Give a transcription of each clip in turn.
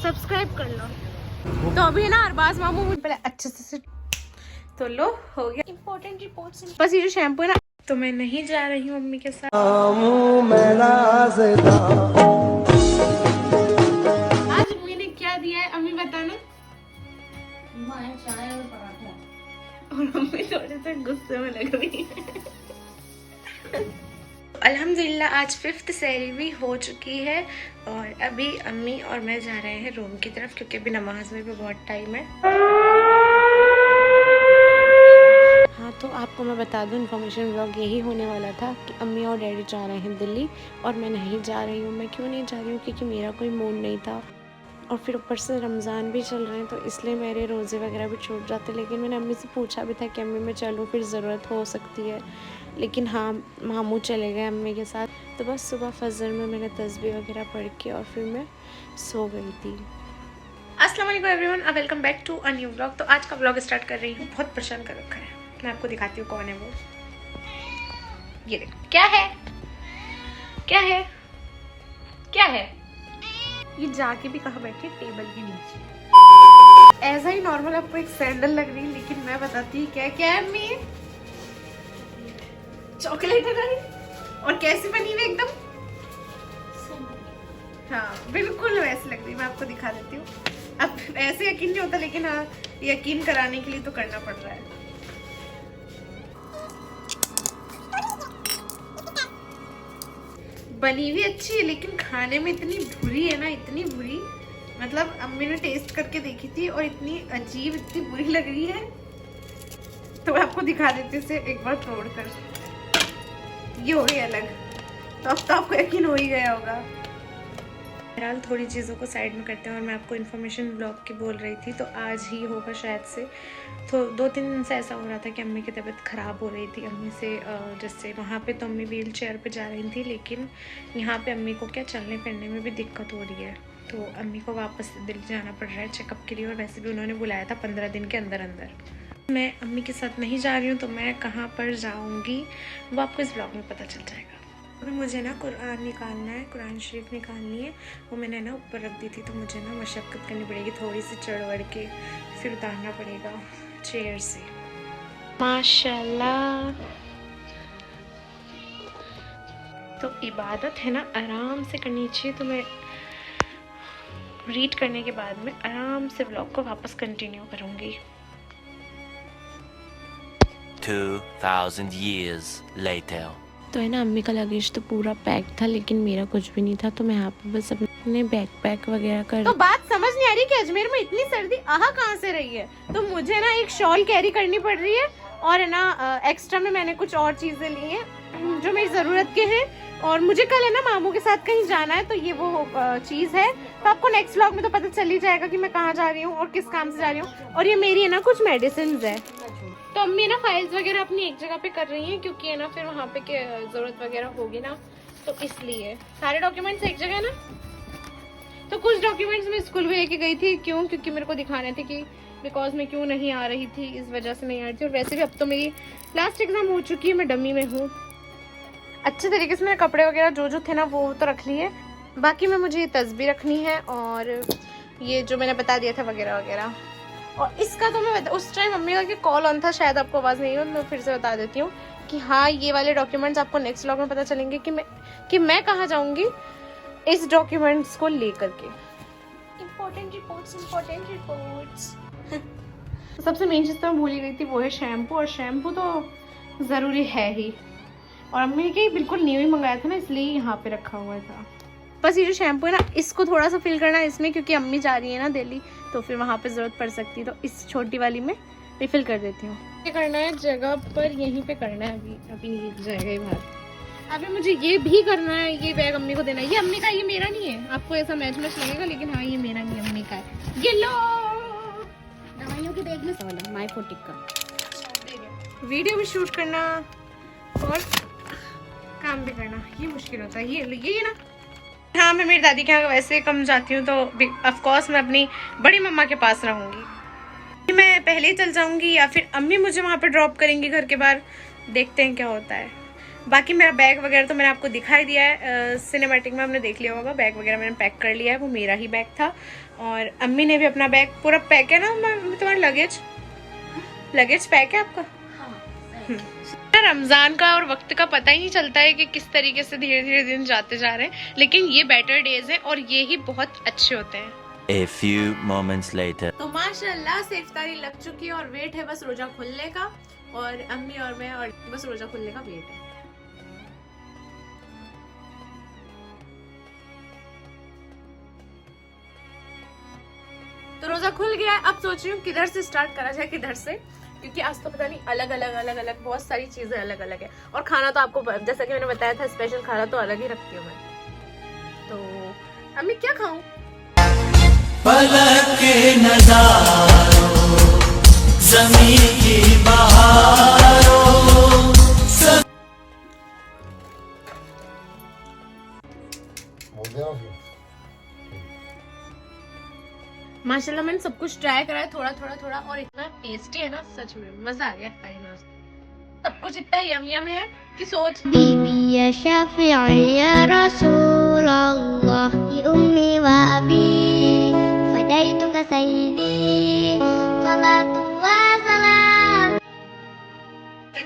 Subscribe कर लो। तो अभी ना अरबाज मामू मुझे पहले अच्छे से तो लो हो गया। इंपॉर्टेंट रिपोर्ट्स बस ये जो शैम्पू है ना, तो मैं नहीं जा रही हूँ मम्मी के साथ। आज मम्मी ने क्या दिया है अम्मी बताना। चाय और पराठा। और मम्मी थोड़े से गुस्से में लग रही है। अल्हम्दुलिल्लाह आज 5th सहरी भी हो चुकी है और अभी अम्मी और मैं जा रहे हैं रूम की तरफ, क्योंकि अभी नमाज में भी बहुत टाइम है। हाँ, तो आपको मैं बता दूं इन्फॉर्मेशन व्लॉग यही होने वाला था कि अम्मी और डैडी जा रहे हैं दिल्ली और मैं नहीं जा रही हूँ। मैं क्यों नहीं जा रही हूँ? क्योंकि मेरा कोई मूड नहीं था और फिर ऊपर से रमज़ान भी चल रहे हैं, तो इसलिए मेरे रोज़े वगैरह भी छूट जाते। लेकिन मैंने अम्मी से पूछा भी था कि अम्मी मैं चलूँ, फिर ज़रूरत हो सकती है। लेकिन हाँ, मामू चले गए अम्मी के साथ। तो बस सुबह फजर में मैंने तस्बीह वगैरह पढ़ के और फिर मैं सो गई थी। अस्सलाम वालेकुम everyone, welcome back to a new vlog. तो आज का व्लॉग स्टार्ट कर रही हूँ। बहुत परेशान कर रखा है, मैं आपको दिखाती हूँ कौन है वो। ये देखो क्या है, क्या है, क्या है। ये जाके भी कहाँ बैठे, टेबल के नीचे। ऐसा ही नॉर्मल आपको एक सैंडल लग रही है, लेकिन मैं बताती क्या क्या है अम्मी। चॉकलेट है ना, और कैसी बनी हुई एकदम। हाँ बिल्कुल वैसे लग रही, मैं आपको दिखा देती हूँ। अब ऐसे यकीन नहीं होता, लेकिन हाँ यकीन कराने के लिए तो करना पड़ रहा है। बनी हुई अच्छी है, लेकिन खाने में इतनी बुरी है ना, इतनी बुरी। मतलब अम्मी ने टेस्ट करके देखी थी और इतनी अजीब, इतनी बुरी लग रही है। तो मैं आपको दिखा देती हूँ इसे एक बार तोड़ कर। ये हो गई अलग, तो अब तो आपको यकीन हो ही गया होगा। बहरहाल थोड़ी चीज़ों को साइड में करते हैं और मैं आपको इन्फॉर्मेशन ब्लॉग की बोल रही थी, तो आज ही होगा शायद से। तो 2-3 दिन से ऐसा हो रहा था कि अम्मी की तबीयत ख़राब हो रही थी। अम्मी से जैसे वहाँ पे तो अम्मी व्हील चेयर पर जा रही थी, लेकिन यहाँ पे अम्मी को क्या चलने फिरने में भी दिक्कत हो रही है। तो अम्मी को वापस दिल्ली जाना पड़ रहा है चेकअप के लिए, और वैसे भी उन्होंने बुलाया था 15 दिन के अंदर अंदर। मैं अम्मी के साथ नहीं जा रही हूँ, तो मैं कहाँ पर जाऊँगी वो आपको इस ब्लॉग में पता चल जाएगा। अभी मुझे ना कुरान निकालना है, कुरान शरीफ निकालनी है। वो मैंने ना ऊपर रख दी थी, तो मुझे ना मशक्क़त करनी पड़ेगी, थोड़ी सी चढ़ बढ़ के फिर उतारना पड़ेगा चेयर से। माशाल्लाह। तो इबादत है ना, आराम से करनी चाहिए। तो मैं रीड करने के बाद में आराम से व्लॉग को वापस कंटिन्यू करूँगी। 2000 years later. तो है ना, अम्मी का लगेज तो पूरा पैक था, लेकिन मेरा कुछ भी नहीं था। तो मैं यहाँ पे बस अपने बैग पैक वगैरह कर। तो बात समझ नहीं आ रही कि अजमेर में इतनी सर्दी कहाँ से रही है। तो मुझे ना एक शॉल कैरी करनी पड़ रही है, और है ना एक्स्ट्रा में मैंने कुछ और चीजें ली हैं जो मेरी जरूरत के हैं। और मुझे कल है ना मामू के साथ कहीं जाना है, तो ये वो चीज है। तो आपको नेक्स्ट व्लॉग में तो पता चल ही जाएगा कि मैं कहाँ जा रही हूँ और किस काम से जा रही हूँ। और ये मेरी है ना कुछ मेडिसिन है। तो अम्मी ना फाइल्स वगैरह अपनी एक जगह पे कर रही हैं, क्योंकि है ना फिर वहाँ पे जरूरत वगैरह होगी ना, तो इसलिए सारे डॉक्यूमेंट्स एक जगह है ना। तो कुछ डॉक्यूमेंट्स मैं स्कूल में लेके गई थी, क्यों? क्योंकि मेरे को दिखाने थे कि बिकॉज मैं क्यों नहीं आ रही थी, इस वजह से नहीं आ रही थी। और वैसे भी अब तो मेरी लास्ट एग्जाम हो चुकी है, मैं डमी में हूँ। अच्छे तरीके से मेरे कपड़े वगैरह जो जो थे ना वो तो रख लिए। बाकी में मुझे ये तस्बीह रखनी है, और ये जो मैंने बता दिया था वगैरह वगैरह। और इसका तो मैं उस टाइम मम्मी का कॉल ऑन था, शायद आपको आवाज़ नहीं हो, मैं फिर से बता देती हूँ कि हाँ ये वाले डॉक्यूमेंट्स आपको नेक्स्ट व्लॉग में पता चलेंगे कि मैं कहाँ जाऊँगी इस डॉक्यूमेंट्स को लेकर के। Important reports. सबसे मेन चीज़ तो मैं भूल ही गई थी, वो है शैम्पू। और शैम्पू तो ज़रूरी है ही, और अम्मी ने बिल्कुल न्यू ही मंगाया था ना, इसलिए यहाँ पे रखा हुआ था। बस ये जो शैम्पू है ना, इसको थोड़ा सा फिल करना है इसमें, क्योंकि अम्मी जा रही है ना दिल्ली, तो फिर वहाँ पे ज़रूरत पड़ सकती है। तो इस छोटी वाली में रिफिल कर देती हूँ। ये करना है जगह पर, यहीं पे करना है। अभी नहीं जाएगा ये बाहर। अभी मुझे ये भी करना है, ये बैग अम्मी को देना है। ये अम्मी का, ये मेरा नहीं है। आपको ऐसा मैच लगेगा, लेकिन हाँ ये मेरा नहीं, अम्मी का है। ये लो, दवाइयों के बैग में माई फोटिक का वीडियो भी शूट करना और काम भी करना, ये मुश्किल होता है। ये ना, हाँ मैं मेरी दादी के यहाँ वैसे कम जाती हूँ, तो ऑफ कोर्स मैं अपनी बड़ी मम्मा के पास रहूँगी। मैं पहले ही चल जाऊँगी या फिर अम्मी मुझे वहाँ पे ड्रॉप करेंगी घर के बाहर, देखते हैं क्या होता है। बाकी मेरा बैग वगैरह तो मैंने आपको दिखाई दिया है, सिनेमैटिक में हमने देख लिया होगा। बैग वगैरह मैंने पैक कर लिया है, वो मेरा ही बैग था। और अम्मी ने भी अपना बैग पूरा पैक है ना, तुम्हारा लगेज पैक है आपका? रमजान का और वक्त का पता ही नहीं चलता है कि किस तरीके से धीरे धीरे दिन जाते जा रहे हैं, लेकिन ये बेटर डेज हैं और ये ही बहुत अच्छे होते हैं। A few moments later. तो माशाल्लाह से इफ्तारी लग चुकी है और वेट है बस रोजा खुलने का, और अम्मी और मैं और बस रोजा खुलने का वेट है। तो रोजा खुल गया है, अब सोच रही हूँ किधर से स्टार्ट करा जाए, किधर से, क्योंकि आज तो पता नहीं अलग अलग बहुत सारी चीजें अलग अलग है, और खाना तो आपको जैसा कि मैंने बताया था स्पेशल खाना तो अलग ही रखती हूँ मैं। तो अम्मी क्या खाऊं? पलक के नजारों, ज़मीं की बहारों, माशाल्लाह मैंने सब कुछ ट्राई करा है थोड़ा थोड़ा और इतना टेस्टी है ना, सच में मजा आ गया खाने में। सब कुछ इतना यमी है कि सोच। बीबी या शाफिई या रसूल अल्लाह या उम्मी व अबी फदाइतुका सय्यदी सलातुल्लाह सलाम।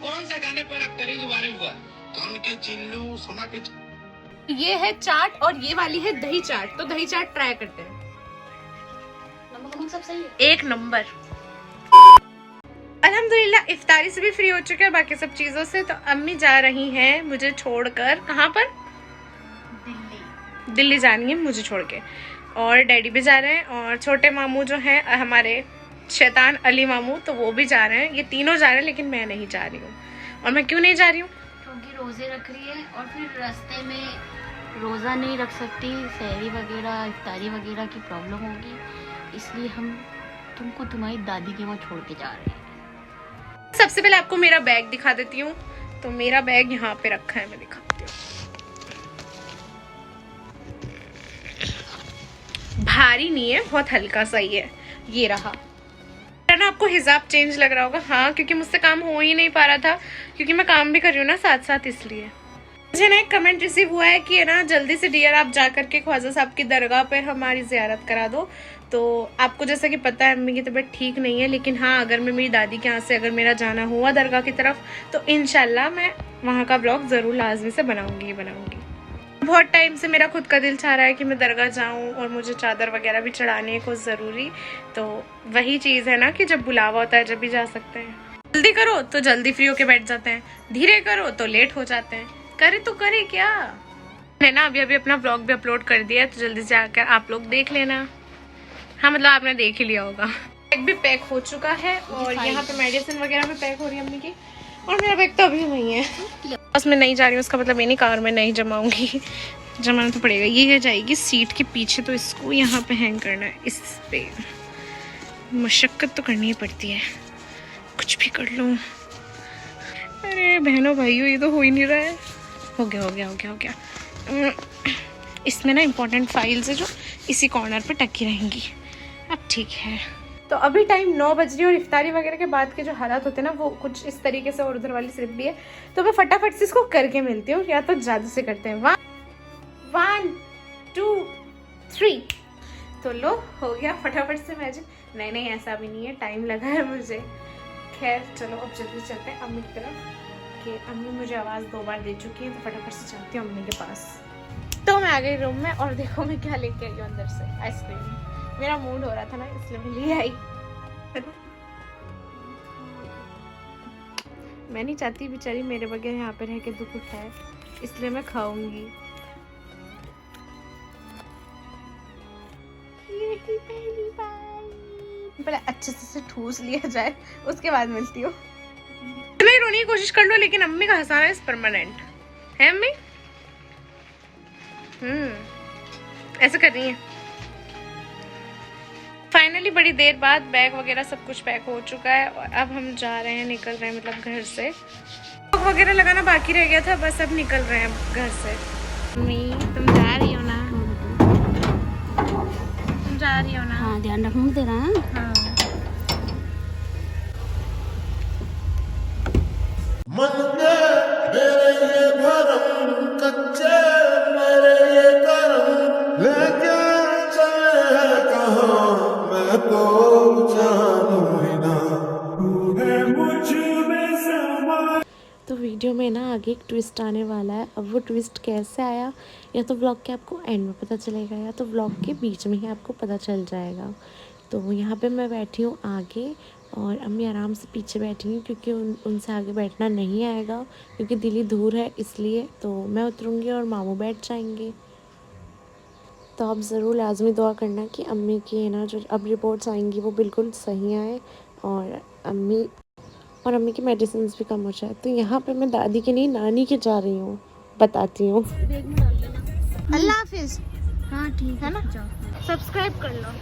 कौन सा गाने पर अख्तरी दुबारा हुआ? कान के चिल्लू सोना के। ये है चाट और ये वाली है दही चाट, तो दही चाट ट्राई करते हैं। सब सही है, एक नंबर। अल्हम्दुलिल्लाह इफ्तारी से भी फ्री हो चुके हैं, बाकी सब चीजों से। तो अम्मी जा रही हैं मुझे छोड़कर, कहाँ पर? दिल्ली जानी है मुझे छोड़ के, और डैडी भी जा रहे हैं, और छोटे मामू जो हैं हमारे शैतान अली मामू, तो वो भी जा रहे हैं। ये तीनों जा रहे हैं लेकिन मैं नहीं जा रही हूँ। और मैं क्यों नहीं जा रही हूँ? क्योंकि रोजे रख रही है और फिर रास्ते में रोज़ा नहीं रख सकती, सहरी वगैरह इफ्तारी वगैरह की प्रॉब्लम होगी, इसलिए हम तुमको तुम्हारी दादी के वहाँ छोड़ के जा रहे हैं। सबसे पहले आपको मेरा बैग दिखा देती हूँ। तो मेरा बैग यहाँ पे रखा है, मैं दिखाती हूँ। भारी नहीं है, बहुत हल्का सा ही है। ये रहा ना, आपको हिजाब चेंज लग रहा होगा। हाँ, क्योंकि मुझसे काम हो ही नहीं पा रहा था, क्योंकि मैं काम भी कर रही हूँ ना साथ साथ, इसलिए। मुझे ना एक कमेंट रिसीव हुआ है कि है ना जल्दी से डियर आप जा करके ख्वाजा साहब की दरगाह पे हमारी ज़ियारत करा दो। तो आपको जैसा कि पता है अम्मी की तबीयत ठीक नहीं है, लेकिन हाँ अगर मैं मेरी दादी के यहाँ से अगर मेरा जाना हुआ दरगाह की तरफ तो इंशाल्लाह मैं वहाँ का ब्लॉग ज़रूर लाजमी से बनाऊँगी। बहुत टाइम से मेरा खुद का दिल चाह रहा है कि मैं दरगाह जाऊँ, और मुझे चादर वगैरह भी चढ़ानी है कुछ ज़रूरी। तो वही चीज़ है ना कि जब बुलावा होता है जब भी जा सकते हैं। जल्दी करो तो जल्दी फ्री होके बैठ जाते हैं, धीरे करो तो लेट हो जाते हैं। करे तो करे क्या है ना। अभी अपना ब्लॉग भी अपलोड कर दिया, तो जल्दी से आकर आप लोग देख लेना। हाँ मतलब आपने देख ही लिया होगा। बैग भी पैक हो चुका है, और यहाँ पे मेडिसिन वगैरह भी पैक हो रही है अम्मी की, और मेरा बैग तो अभी वहीं है। बस मैं नहीं जा रही हूँ, उसका मतलब ये नहीं कार में नहीं जमाऊंगी, जमाना तो पड़ेगा। ये जाएगी सीट के पीछे, तो इसको यहाँ पे हैंग करना है। इस पे मशक्कत तो करनी ही पड़ती है, कुछ भी कर लूँ। अरे बहनों भाइयों, ये तो हो ही नहीं रहा है। हो गया। इसमें ना इम्पोर्टेंट फाइल्स है जो इसी कॉर्नर पे टकी रहेंगी। अब ठीक है। तो अभी टाइम 9 बज रही है, और इफ्तारी वगैरह के बाद के जो हालात होते हैं ना वो कुछ इस तरीके से, और उधर वाली सिर्फ भी है। तो मैं फटाफट से इसको करके मिलती हूँ, या तो जादू से करते हैं। 1 2 3। तो लो हो गया फटाफट से मैजिक। नहीं ऐसा भी नहीं है, टाइम लगा है मुझे। खैर चलो अब जल्दी चलते हैं अम्मी की तरफ, कि अम्मी मुझे आवाज़ 2 बार दे चुकी है। तो फटाफट से चलती हूँ अम्मी के पास। तो मैं आ गई रूम में, और देखो मैं क्या लेके आई हूँ अंदर से। आइसक्रीम। मेरा मूड हो रहा था ना, इसलिए मैं ले आई। मैं नहीं चाहती बेचारी मेरे बगैर यहाँ पे रह के दुख उठाए, इसलिए मैं खाऊंगी। पहली बार पहले अच्छे से ठूस लिया जाए, उसके बाद मिलती हूँ। मैं रोने की कोशिश कर लो, लेकिन अम्मी का हंसाना इज परमानेंट है। अम्मी ऐसे कर रही है। फाइनली बड़ी देर बाद बैग वगैरह सब कुछ पैक हो चुका है, और अब हम जा रहे हैं, निकल रहे हैं, मतलब घर से। ब्लॉग वगैरह लगाना बाकी रह गया था, बस अब निकल रहे हैं घर से। अम्मी तुम जा रही हो ना? तुम जा रही हो ना? हाँ ध्यान रखना तेरा। हाँ। मंदे मेरे ये भरम कच्चे मेरे ये करम, लेके चले कहाँ को जानू ही ना, तू है मुझ में समा। तो वीडियो में ना आगे एक ट्विस्ट आने वाला है। अब वो ट्विस्ट कैसे आया या तो व्लॉग के आपको एंड में पता चलेगा या तो व्लॉग के बीच में ही आपको पता चल जाएगा। तो यहाँ पे मैं बैठी हूँ आगे और अम्मी आराम से पीछे बैठी हैं क्योंकि उनसे आगे बैठना नहीं आएगा क्योंकि दिल्ली दूर है इसलिए। तो मैं उतरूँगी और मामू बैठ जाएंगे। तो आप ज़रूर लाजमी दुआ करना कि अम्मी की ना जो अब रिपोर्ट्स आएंगी वो बिल्कुल सही आए और अम्मी की मेडिसिन भी कम हो जाए। तो यहाँ पे मैं दादी के नहीं नानी के जा रही हूँ, बताती हूँ। अल्लाह हाफिज। हाँ ठीक है ना, सब्सक्राइब कर लो।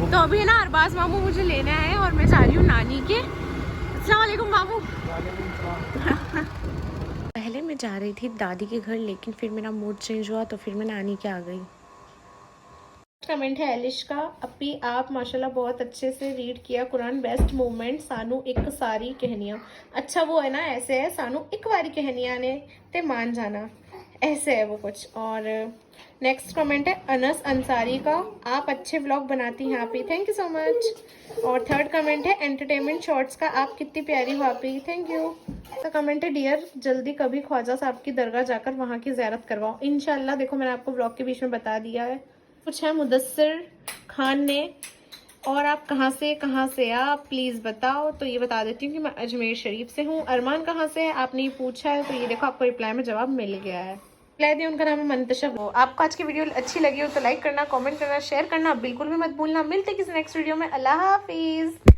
तो अभी ना अरबाज मामू मुझे लेने आए और मैं जा रही हूँ नानी के। अस्सलाम वालेकुम मामू। पहले मैं जा रही थी दादी के घर लेकिन फिर मेरा मूड चेंज हुआ तो फिर मैं नानी के आ गई। कमेंट है एलिश का, अपी आप माशाल्लाह बहुत अच्छे से रीड किया कुरान, बेस्ट मूवमेंट, सानू एक सारी कहनिया। अच्छा वो है ना, ऐसे है सानू एक बारी कहनिया ने ते मान जाना, ऐसे है वो कुछ। और नेक्स्ट कमेंट है अनस अंसारी का, आप अच्छे व्लॉग बनाती हैं आपी, थैंक यू सो मच। और थर्ड कमेंट है एंटरटेनमेंट शॉर्ट्स का, आप कितनी प्यारी हो आपी, थैंक यू। तो कमेंट है डियर जल्दी कभी ख्वाजा साहब की दरगाह जाकर वहाँ की ज़ियारत करवाओ। इंशाल्लाह, देखो मैंने आपको व्लॉग के बीच में बता दिया है। कुछ है मुदस्सिर खान ने, और आप कहाँ से आप प्लीज़ बताओ। तो ये बता देती हूँ कि मैं अजमेर शरीफ से हूँ। अरमान कहाँ से है आपने पूछा है, तो ये देखो आपको रिप्लाई में जवाब मिल गया है। रिप्लाई दी, उनका नाम है मंतशब। आपको आज की वीडियो अच्छी लगी हो तो लाइक करना, कमेंट करना, शेयर करना बिल्कुल भी मत भूलना। मिलते किसी नेक्स्ट वीडियो में। अल्लाह हाफिज़।